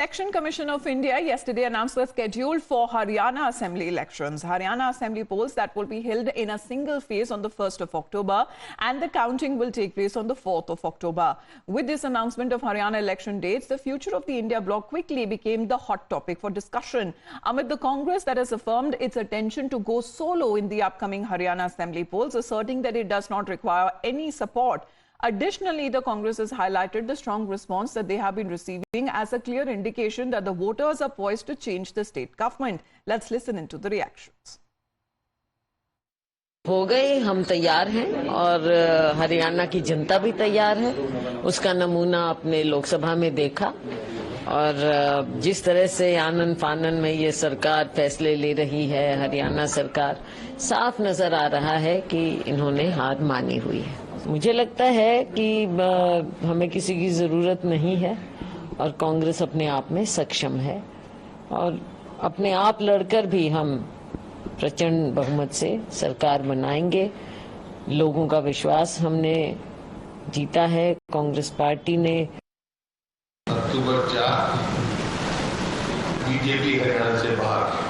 Election Commission of India yesterday announced the schedule for Haryana Assembly elections. Haryana Assembly polls that will be held in a single phase on the 1st of October and the counting will take place on the 4th of October. With this announcement of Haryana election dates, the future of the India bloc quickly became the hot topic for discussion amid the Congress that has affirmed its intention to go solo in the upcoming Haryana Assembly polls, asserting that it does not require any support. Additionally, the Congress has highlighted the strong response that they have been receiving as a clear indication that the voters are poised to change the state government. Let's listen into the reactions. हो गए, हम तैयार हैं और हरियाणा की जनता भी तैयार है। उसका नमूना अपने लोकसभा में देखा और जिस तरह से आनन फानन में ये सरकार फैसले ले रही है, हरियाणा सरकार, साफ नजर आ रहा है कि इन्होंने हार मानी हुई है। मुझे लगता है कि हमें किसी की जरूरत नहीं है और कांग्रेस अपने आप में सक्षम है और अपने आप लड़कर भी हम प्रचंड बहुमत से सरकार बनाएंगे। लोगों का विश्वास हमने जीता है। कांग्रेस पार्टी ने अक्टूबर 4 बीजेपी हरियाणा से बाहर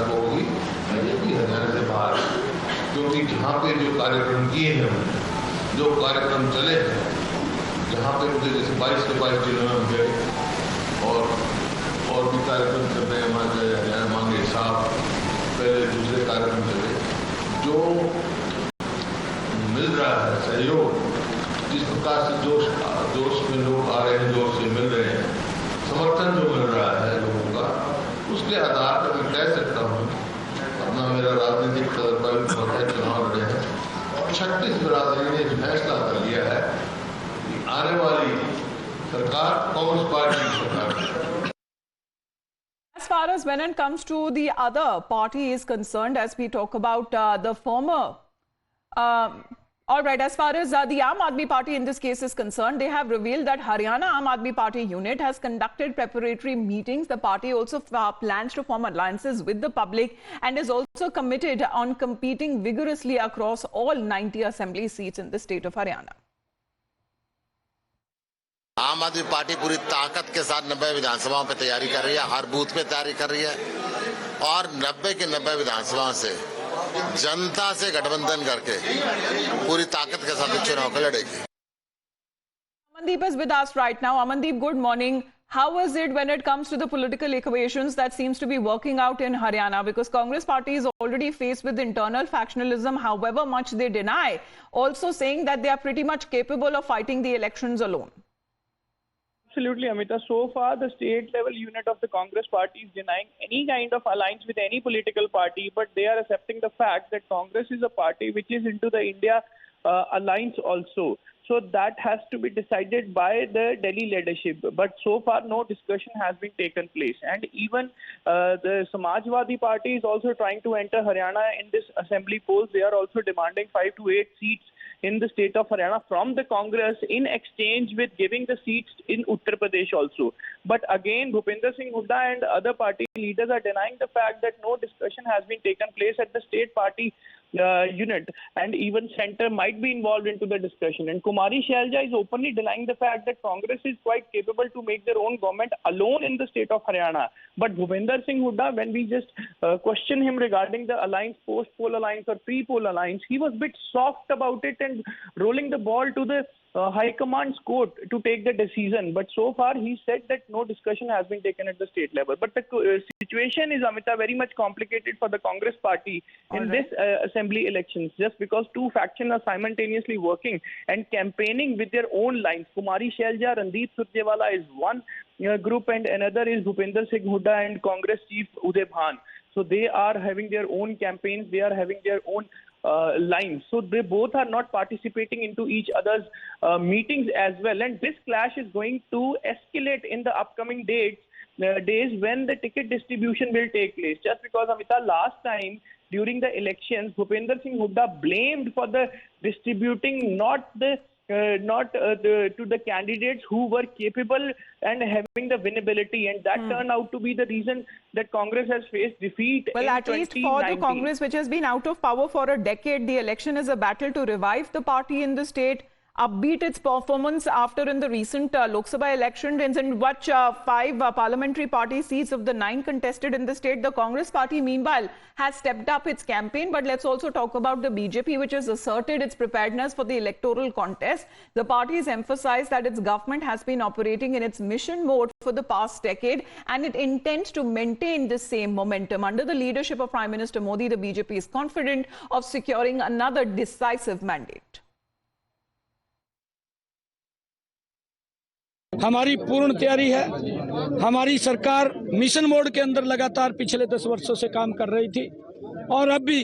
होगी, बीजेपी हरियाणा से बाहर, क्योंकि जहाँ पे जो कार्यक्रम किए हैं, जो कार्यक्रम चले हैं, जहाँ पे मुझे जैसे 22 के 22 जिलों में गए और भी कार्यक्रम चल रहे हैं, हमारे हरियाणा मांगे साहब पहले दूसरे कार्यक्रम चले, जो मिल रहा है सहयोग, जिस प्रकार से जोश में लोग आ रहे हैं, जोश से मिल रहे हैं, समर्थन जो मिल रहा है लोगों का, उसके आधार पर मैं कह सकता हूँ अपना मेरा राजनीतिक तजर्बा भी बहुत है, चुनाव लड़े हैं और 36 बिरादरी ने फैसला कर लिया है कि आने वाली सरकार कांग्रेस पार्टी की सरकार है। As far as when it comes to the other party is concerned, as we talk about the former, all right, as far as the Aam Aadmi Party in this case is concerned, they have revealed that Haryana Aam Aadmi Party unit has conducted preparatory meetings. The party also plans to form alliances with the public and is also committed on competing vigorously across all 90 assembly seats in the state of Haryana. आम आदमी party पूरी ताकत के साथ 90 विधानसभाओं पे तैयारी कर रही है, हर बूथ पे तैयारी कर रही है और 90 के 90 विधानसभाओं से जनता से गठबंधन करके पूरी ताकत के साथ चुनाव को लड़ेगी। Amandeep is with us right now. Amandeep, good morning. How is it when it comes to the political equations that seems to be working out in Haryana? Because Congress party is already faced with internal factionalism, however much they deny, also saying that they are pretty much capable of fighting the elections alone. Absolutely, Amita. So far, the state level unit of the Congress party is denying any kind of alliance with any political party, but they are accepting the fact that Congress is a party which is into the India alliance also. So that has to be decided by the Delhi leadership. But so far, no discussion has been taken place. And even the Samajwadi Party is also trying to enter Haryana in this assembly polls. They are also demanding 5 to 8 seats in the state of Haryana from the Congress in exchange with giving the seats in Uttar Pradesh also. But again, Bhupinder Singh Hooda and other party leaders are denying the fact that no discussion has been taken place at the state party unit, and even centre might be involved into the discussion. And Kumari Shailja is openly denying the fact that Congress is quite capable to make their own government alone in the state of Haryana. But Bhupinder Singh Hooda, when we just question him regarding the alliance, post-poll alliance or pre-poll alliance, he was a bit soft about it and rolling the ball to the High Command's court to take the decision. But so far, he said that no discussion has been taken at the state level. But the situation is, Amita, very much complicated for the Congress party in this assembly elections, just because two factions are simultaneously working and campaigning with their own lines. Kumari Shailja, Randeep Surjewala is one group and another is Bhupinder Singh Hooda and Congress chief Uday Bhan. So they are having their own campaigns, they are having their own lines. So they both are not participating into each other's meetings as well. And this clash is going to escalate in the upcoming days when the ticket distribution will take place. Just because, Amita, last time during the elections, Bhupinder Singh Hooda blamed for the distributing to the candidates who were capable and having the winnability, and that turned out to be the reason that Congress has faced defeat. Well, at least for the Congress, which has been out of power for a decade, the election is a battle to revive the party in the state. upbeat its performance after in the recent Lok Sabha elections, in which 5 parliamentary party seats of the 9 contested in the state. The Congress party, meanwhile, has stepped up its campaign. But let's also talk about the BJP, which has asserted its preparedness for the electoral contest. The party has emphasized that its government has been operating in its mission mode for the past decade, and it intends to maintain the same momentum. Under the leadership of Prime Minister Modi, the BJP is confident of securing another decisive mandate. हमारी पूर्ण तैयारी है। हमारी सरकार mission mode के अंदर लगातार पिछले 10 वर्षों से काम कर रही थी और अब भी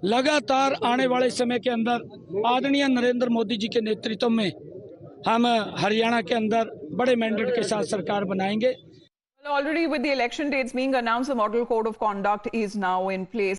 लगातार आने वाले समय के अंदर आदरणीय नरेंद्र मोदी जी के नेतृत्व में हम हरियाणा के अंदर बड़े मैंडेट के साथ सरकार बनाएंगे। Already with the election dates being announced, the model code of conduct is now in place.